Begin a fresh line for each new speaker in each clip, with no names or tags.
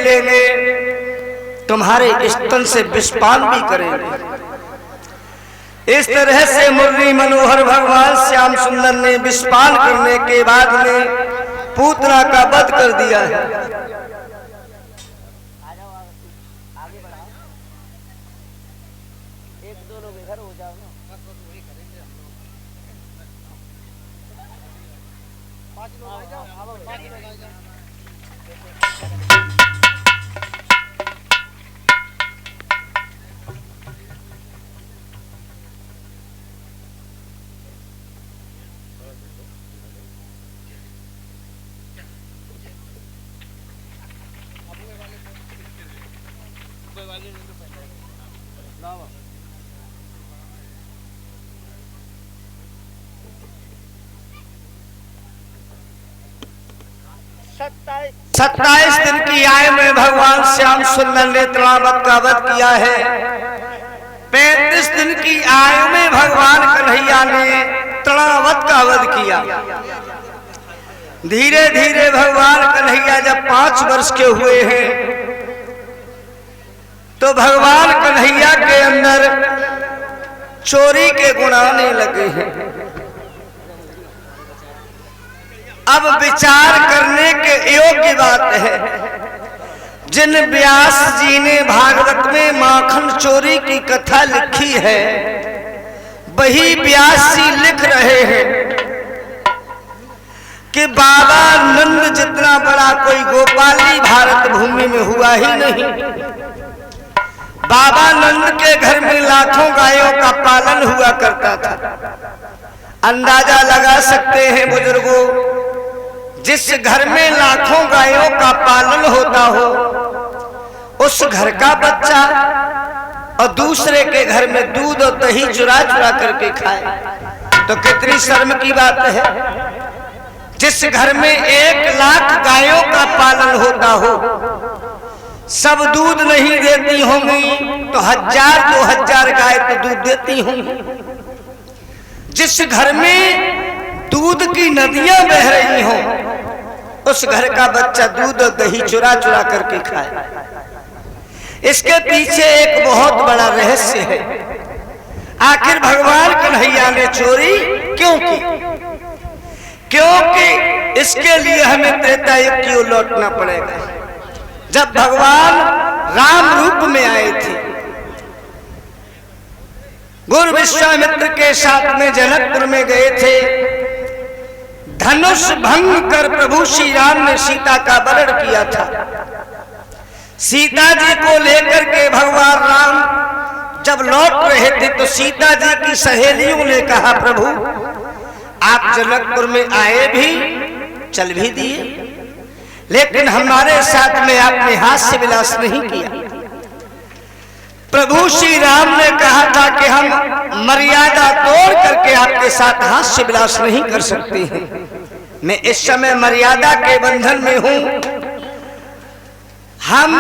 लेंगे, तुम्हारे स्तन से विषपान भी करेंगे। इस तरह से मुरली मनोहर भगवान श्याम सुंदर ने विषपान करने के बाद में पूतना का वध कर दिया है। सत्ताईस दिन की आयु में भगवान श्याम सुंदर ने तृणावत का वध किया है। 35 दिन की आयु में भगवान कन्हैया ने तृणावत का वध किया। धीरे धीरे भगवान कन्हैया जब 5 वर्ष के हुए हैं तो भगवान कन्हैया के अंदर चोरी के गुण आने लगे हैं। अब विचार करने के योग्य बात है, जिन व्यास जी ने भागवत में माखन चोरी की कथा लिखी है, वही व्यास जी लिख रहे हैं कि बाबा नंद जितना बड़ा कोई गोपाली भारत भूमि में हुआ ही नहीं। बाबा नंद के घर में लाखों गायों का पालन हुआ करता था। अंदाजा लगा सकते हैं बुजुर्गों, जिस घर में लाखों गायों का पालन होता हो, उस घर का बच्चा और दूसरे के घर में दूध और दही चुरा चुरा करके खाए तो कितनी शर्म की बात है। जिस घर में 1 लाख गायों का पालन होता हो, सब दूध नहीं देती होंगी तो 1000-2000 गाय तो दूध देती होंगी। जिस घर में दूध की नदियां बह रही हों, उस घर का बच्चा दूध और दही चुरा चुरा करके खाए। इसके पीछे एक बहुत बड़ा रहस्य है। आखिर भगवान कन्हैया ने चोरी क्यों की? क्योंकि इसके लिए हमें त्रेता युग की ओर लौटना पड़ेगा। जब भगवान राम रूप में आए थे, गुरु विश्वामित्र के साथ में जनकपुर में गए थे, धनुष भंग कर प्रभु श्री राम ने सीता का वरण किया था। सीता जी को लेकर के भगवान राम जब लौट रहे थे तो सीता जी की सहेलियों ने कहा, प्रभु आप जनकपुर में आए भी, चल भी दिए, लेकिन हमारे साथ में आपने हास्य विलास नहीं किया। प्रभु श्री राम ने कहा था कि हम मर्यादा तोड़ करके आपके साथ हास्य विलास नहीं कर सकते हैं। मैं इस समय मर्यादा के बंधन में हूं। हम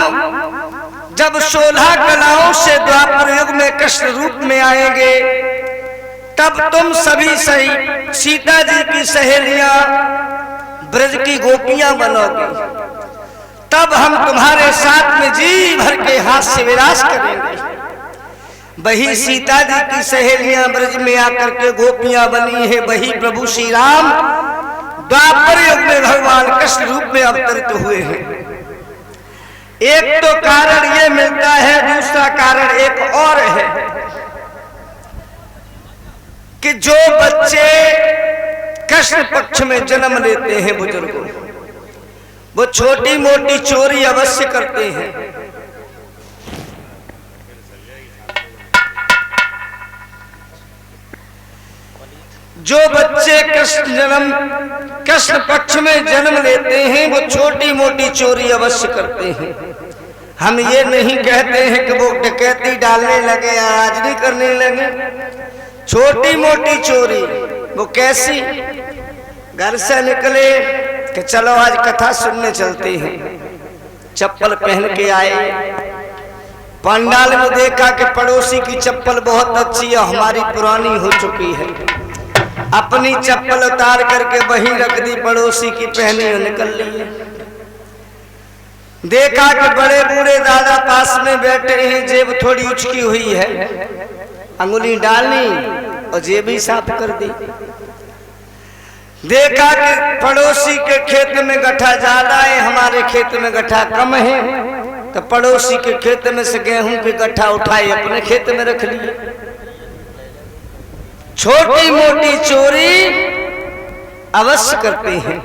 जब 16 कलाओं से द्वापर युग में कृष्ण रूप में आएंगे, तब तुम सभी सही सीता जी की सहेलियां ब्रज की गोपियां बनोगे। तब हम तुम्हारे साथ में जी भर के हास्य विलास करेंगे। वही सीता जी की सहेलियां ब्रज में आकर के गोपियां बनी है, वही प्रभु श्री राम द्वापर युग में भगवान कृष्ण रूप में अवतरित हुए हैं। एक तो कारण ये मिलता है, दूसरा कारण एक और है कि जो बच्चे कृष्ण पक्ष में जन्म लेते हैं बुजुर्गों, वो छोटी मोटी चोरी अवश्य करते हैं। जो बच्चे कृष्ण पक्ष में जन्म लेते हैं, वो छोटी मोटी चोरी अवश्य करते हैं। हम ये नहीं कहते हैं कि वो डकैती डालने लगे या राजनी करने लगे। छोटी मोटी चोरी वो कैसी? घर से निकले कि चलो आज कथा सुनने चलते हैं, चप्पल पहन के आए, पंडाल में देखा कि पड़ोसी की चप्पल बहुत अच्छी है, हमारी पुरानी हो चुकी है, अपनी चप्पल उतार करके वहीं रख दी, पड़ोसी की पहनी और निकल ली। देखा कि बड़े बूढ़े दादा पास में बैठे हैं, जेब थोड़ी उचकी हुई है, अंगुली डालनी और जेब ही साफ कर दी। देखा कि पड़ोसी के खेत में गट्ठा ज्यादा है, हमारे खेत में गट्ठा कम है, तो पड़ोसी के खेत में से गेहूं के गट्ठा उठाए अपने खेत में रख लिए। छोटी मोटी चोरी अवश्य करते हैं,